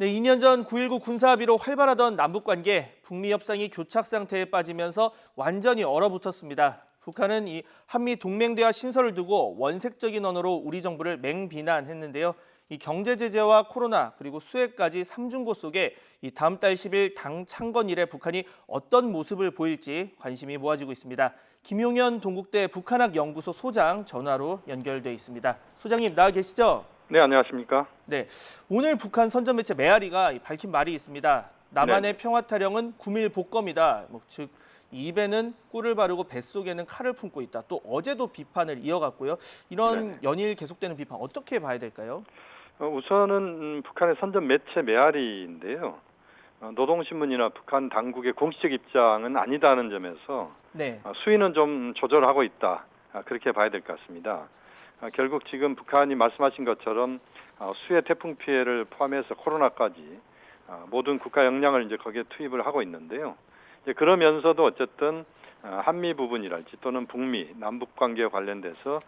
네, 2년 전 9.19 군사합의로 활발하던 남북관계, 북미 협상이 교착 상태에 빠지면서 완전히 얼어붙었습니다. 북한은 이 한미 동맹대화 신설을 두고 원색적인 언어로 우리 정부를 맹비난했는데요. 이 경제 제재와 코로나 그리고 수해까지 삼중고 속에 이 다음 달 10일 당 창건 이래 북한이 어떤 모습을 보일지 관심이 모아지고 있습니다. 김용현 동국대 북한학 연구소 소장 전화로 연결돼 있습니다. 소장님 나와 계시죠? 네, 안녕하십니까? 네, 오늘 북한 선전 매체 메아리가 밝힌 말이 있습니다. 남한의 네. 평화 타령은 9.1 복검이다. 즉 입에는 꿀을 바르고 뱃속에는 칼을 품고 있다. 또 어제도 비판을 이어갔고요. 이런 네. 연일 계속되는 비판 어떻게 봐야 될까요? 우선은 북한의 선전 매체 메아리인데요. 노동신문이나 북한 당국의 공식적 입장은 아니다는 점에서 네, 수위는 좀 조절하고 있다. 그렇게 봐야 될 것 같습니다. 결국 지금 북한이 말씀하신 것처럼 수해 태풍 피해를 포함해서 코로나까지 모든 국가 역량을 이제 거기에 투입을 하고 있는데요. 이제 그러면서도 어쨌든 한미 부분이랄지 또는 북미 남북 관계에 관련돼서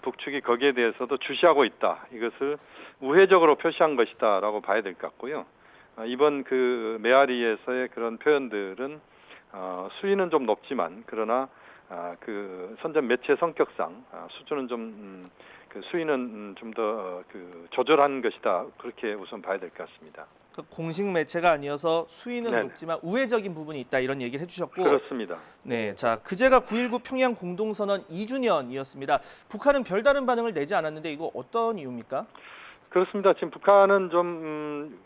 북측이 거기에 대해서도 주시하고 있다. 이것을 우회적으로 표시한 것이다라고 봐야 될 것 같고요. 이번 그 메아리에서의 그런 표현들은 수위는 좀 높지만 그러나 그 선전 매체 성격상 수준은 좀 그 수위는 좀 더 그 조절한 것이다. 그렇게 우선 봐야 될 것 같습니다. 그 공식 매체가 아니어서 수위는 네. 높지만 우회적인 부분이 있다 이런 얘기를 해주셨고, 그렇습니다. 네, 자 그제가 9.19 평양 공동선언 2주년이었습니다. 북한은 별다른 반응을 내지 않았는데 이거 어떤 이유입니까? 그렇습니다. 지금 북한은 좀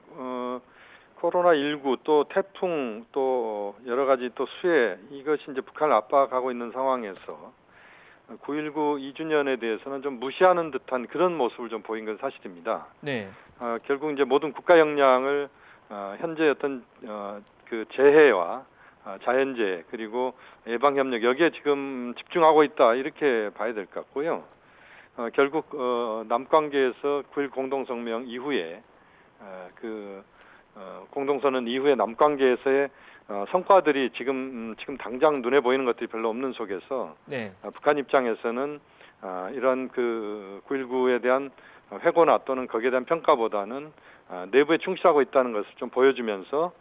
코로나19 또 태풍 또 여러 가지 또 수해 이것이 이제 북한을 압박하고 있는 상황에서 9.19 2주년에 대해서는 좀 무시하는 듯한 그런 모습을 좀 보인 건 사실입니다. 네, 결국 이제 모든 국가 역량을 현재 어떤 그 재해와 자연재해 그리고 예방협력 여기에 지금 집중하고 있다 이렇게 봐야 될 것 같고요. 결국 남관계에서 9.1 공동성명 이후에 공동선언 이후에 남관계에서의 성과들이 지금 당장 눈에 보이는 것들이 별로 없는 속에서 네. 북한 입장에서는 이런 그 9.19에 대한 회고나 또는 거기에 대한 평가보다는 내부에 충실하고 있다는 것을 좀 보여주면서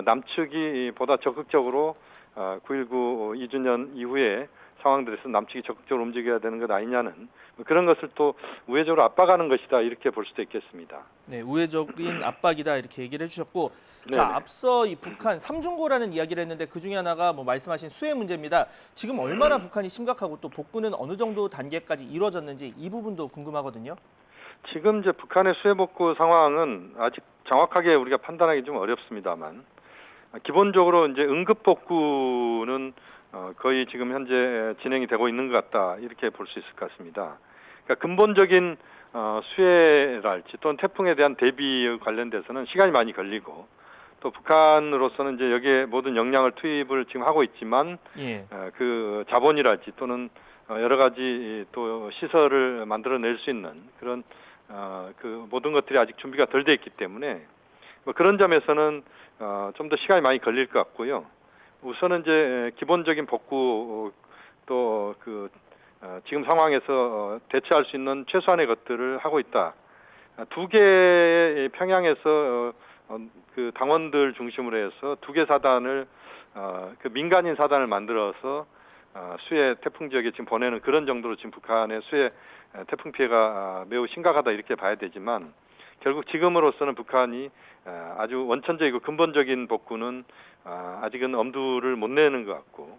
남측이 보다 적극적으로 9.19 2주년 이후에 상황들에서 남측이 적극적으로 움직여야 되는 것 아니냐는 그런 것을 또 우회적으로 압박하는 것이다 이렇게 볼 수도 있겠습니다. 네, 우회적인 압박이다 이렇게 얘기를 해주셨고, 자 네네. 앞서 이 북한 삼중고라는 이야기를 했는데 그 중에 하나가 뭐 말씀하신 수해 문제입니다. 지금 얼마나 북한이 심각하고 또 복구는 어느 정도 단계까지 이루어졌는지 이 부분도 궁금하거든요. 지금 이제 북한의 수해 복구 상황은 아직 정확하게 우리가 판단하기 좀 어렵습니다만 기본적으로 이제 응급 복구는 거의 지금 현재 진행이 되고 있는 것 같다 이렇게 볼 수 있을 것 같습니다. 그러니까 근본적인 수해랄지 또는 태풍에 대한 대비 관련돼서는 시간이 많이 걸리고 또 북한으로서는 이제 여기에 모든 역량을 투입을 지금 하고 있지만 예, 그 자본이랄지 또는 여러 가지 또 시설을 만들어낼 수 있는 그런 그 모든 것들이 아직 준비가 덜 돼 있기 때문에 뭐 그런 점에서는 좀 더 시간이 많이 걸릴 것 같고요. 우선은 이제 기본적인 복구 또 그 지금 상황에서 대처할 수 있는 최소한의 것들을 하고 있다. 두 개의 평양에서 그 당원들 중심으로 해서 두 개 사단을 그 민간인 사단을 만들어서 수해 태풍 지역에 지금 보내는 그런 정도로 지금 북한의 수해 태풍 피해가 매우 심각하다 이렇게 봐야 되지만 결국 지금으로서는 북한이 아주 원천적이고 근본적인 복구는 아직은 엄두를 못 내는 것 같고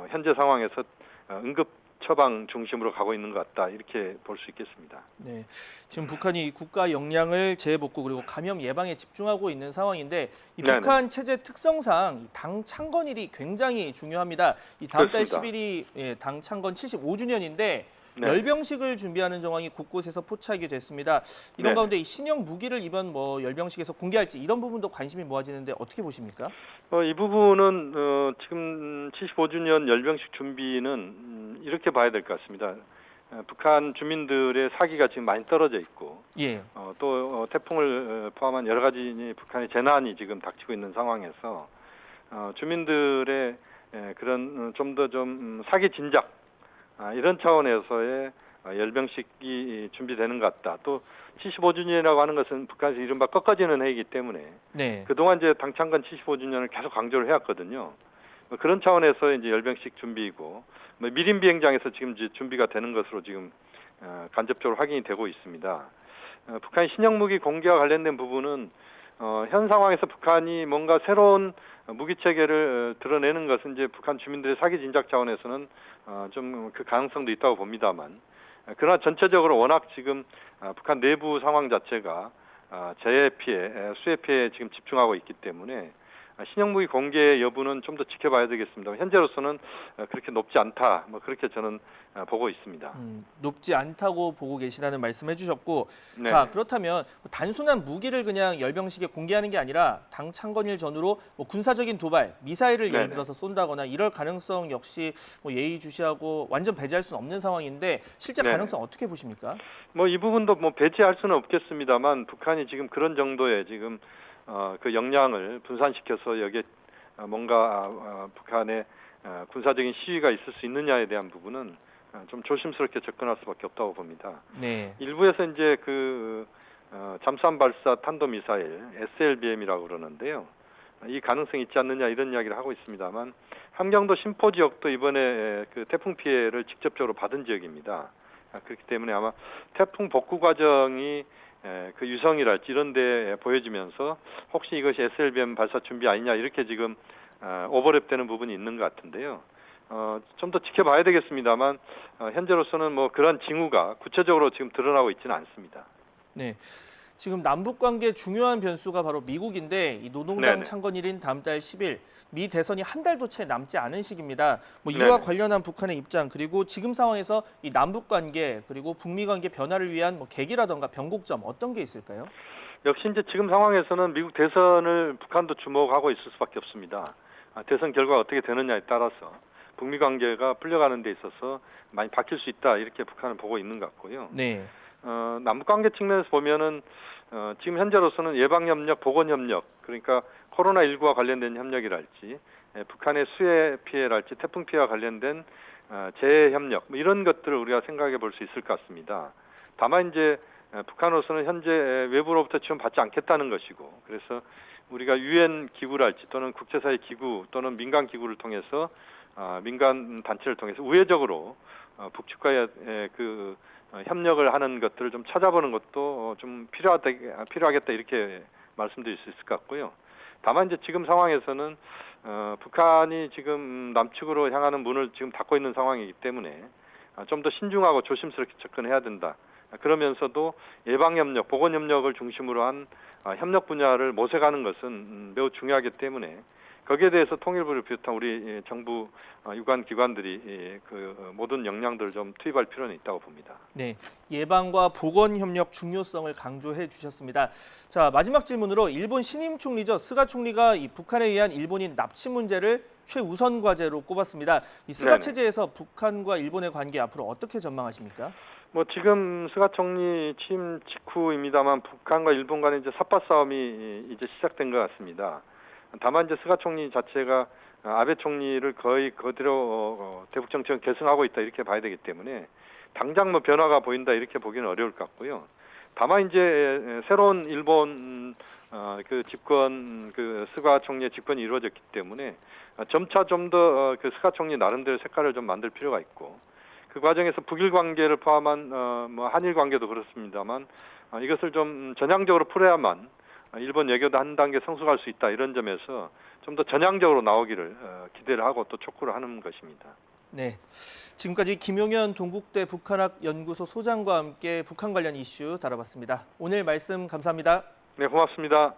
현재 상황에서 응급 처방 중심으로 가고 있는 것 같다 이렇게 볼 수 있겠습니다. 네, 지금 북한이 국가 역량을 재복구 그리고 감염 예방에 집중하고 있는 상황인데 이 네네. 북한 체제 특성상 당 창건일이 굉장히 중요합니다. 이 다음 달 그렇습니다. 10일이 당 창건 75주년인데 네. 열병식을 준비하는 정황이 곳곳에서 포착이 됐습니다. 이런 네네. 가운데 이 신형 무기를 이번 뭐 열병식에서 공개할지 이런 부분도 관심이 모아지는데 어떻게 보십니까? 이 부분은 지금 75주년 열병식 준비는 이렇게 봐야 될 것 같습니다. 북한 주민들의 사기가 지금 많이 떨어져 있고 예, 또 태풍을 포함한 여러 가지 북한의 재난이 지금 닥치고 있는 상황에서 주민들의 그런 좀 더 좀 사기 진작 이런 차원에서의 열병식이 준비되는 것 같다. 또 75주년이라고 하는 것은 북한에서 이른바 꺾어지는 해이기 때문에 네. 그동안 이제 당창건 75주년을 계속 강조를 해왔거든요. 그런 차원에서 이제 열병식 준비이고 미림 비행장에서 지금 이제 준비가 되는 것으로 지금 간접적으로 확인이 되고 있습니다. 북한의 신형 무기 공개와 관련된 부분은 현 상황에서 북한이 뭔가 새로운 무기 체계를 드러내는 것은 이제 북한 주민들의 사기 진작 차원에서는 좀 그 가능성도 있다고 봅니다만, 그러나 전체적으로 워낙 지금 북한 내부 상황 자체가 재해 피해, 수해 피해에 지금 집중하고 있기 때문에 신형 무기 공개 여부는 좀 더 지켜봐야 되겠습니다. 현재로서는 그렇게 높지 않다, 뭐 그렇게 저는 보고 있습니다. 높지 않다고 보고 계시다는 말씀해 주셨고, 네. 자 그렇다면 단순한 무기를 그냥 열병식에 공개하는 게 아니라 당 창건일 전후로 뭐 군사적인 도발, 미사일을 예를 네네. 들어서 쏜다거나 이럴 가능성 역시 뭐 예의주시하고 완전 배제할 수는 없는 상황인데 실제 네네. 가능성 어떻게 보십니까? 뭐 이 부분도 뭐 배제할 수는 없겠습니다만 북한이 지금 그런 정도의 지금 그 역량을 분산시켜서 여기에 뭔가 북한의 군사적인 시위가 있을 수 있느냐에 대한 부분은 좀 조심스럽게 접근할 수밖에 없다고 봅니다. 네. 일부에서 이제 그 잠수함 발사 탄도미사일 SLBM이라고 그러는데요. 이 가능성이 있지 않느냐 이런 이야기를 하고 있습니다만 함경도 신포 지역도 이번에 그 태풍 피해를 직접적으로 받은 지역입니다. 그렇기 때문에 아마 태풍 복구 과정이 그 유성이랄지 이런 데 보여지면서 혹시 이것이 SLBM 발사 준비 아니냐 이렇게 지금 오버랩되는 부분이 있는 것 같은데요. 좀 더 지켜봐야 되겠습니다만 현재로서는 뭐 그런 징후가 구체적으로 지금 드러나고 있지는 않습니다. 네. 지금 남북 관계 중요한 변수가 바로 미국인데 이 노동당 네네. 창건일인 다음 달 10일 미 대선이 한 달도 채 남지 않은 시기입니다. 뭐 이와 네네. 관련한 북한의 입장 그리고 지금 상황에서 이 남북 관계 그리고 북미 관계 변화를 위한 뭐 계기라던가 변곡점 어떤 게 있을까요? 역시 이제 지금 상황에서는 미국 대선을 북한도 주목하고 있을 수밖에 없습니다. 대선 결과가 어떻게 되느냐에 따라서 북미 관계가 풀려가는 데 있어서 많이 바뀔 수 있다 이렇게 북한은 보고 있는 것 같고요. 네. 남북 관계 측면에서 보면은 지금 현재로서는 예방 협력, 보건 협력, 그러니까 코로나19와 관련된 협력이랄지, 북한의 수해 피해랄지, 태풍 피해와 관련된 재해 협력, 뭐 이런 것들을 우리가 생각해 볼 수 있을 것 같습니다. 다만 이제 북한으로서는 현재 외부로부터 지원 받지 않겠다는 것이고, 그래서 우리가 유엔 기구랄지 또는 국제사회 기구 또는 민간 기구를 통해서 민간 단체를 통해서 우회적으로 북측과의 그 협력을 하는 것들을 좀 찾아보는 것도 좀 필요하겠다 이렇게 말씀드릴 수 있을 것 같고요. 다만 이제 지금 상황에서는 북한이 지금 남측으로 향하는 문을 지금 닫고 있는 상황이기 때문에 좀 더 신중하고 조심스럽게 접근해야 된다. 그러면서도 예방 협력, 보건 협력을 중심으로 한 협력 분야를 모색하는 것은 매우 중요하기 때문에 거기에 대해서 통일부를 비롯한 우리 정부 유관 기관들이 그 모든 역량들을 좀 투입할 필요는 있다고 봅니다. 네, 예방과 보건 협력 중요성을 강조해 주셨습니다. 자, 마지막 질문으로 일본 신임 총리죠. 스가 총리가 이 북한에 의한 일본인 납치 문제를 최우선 과제로 꼽았습니다. 이 스가 네네. 체제에서 북한과 일본의 관계 앞으로 어떻게 전망하십니까? 뭐 지금 스가 총리 취임 직후입니다만 북한과 일본 간의 이제 삿바 싸움이 이제 시작된 것 같습니다. 다만 이제 스가 총리 자체가 아베 총리를 거의 그대로 대북 정책을 계승하고 있다 이렇게 봐야 되기 때문에 당장 뭐 변화가 보인다 이렇게 보기는 어려울 것 같고요. 다만 이제 새로운 일본 그 집권 그 스가 총리의 집권이 이루어졌기 때문에 점차 좀 더 그 스가 총리 나름대로 색깔을 좀 만들 필요가 있고 그 과정에서 북일 관계를 포함한 뭐 한일 관계도 그렇습니다만 이것을 좀 전향적으로 풀어야만 일본 외교도 한 단계 성숙할 수 있다 이런 점에서 좀 더 전향적으로 나오기를 기대를 하고 또 촉구를 하는 것입니다. 네, 지금까지 김용현 동국대 북한학 연구소 소장과 함께 북한 관련 이슈 다뤄봤습니다. 오늘 말씀 감사합니다. 네, 고맙습니다.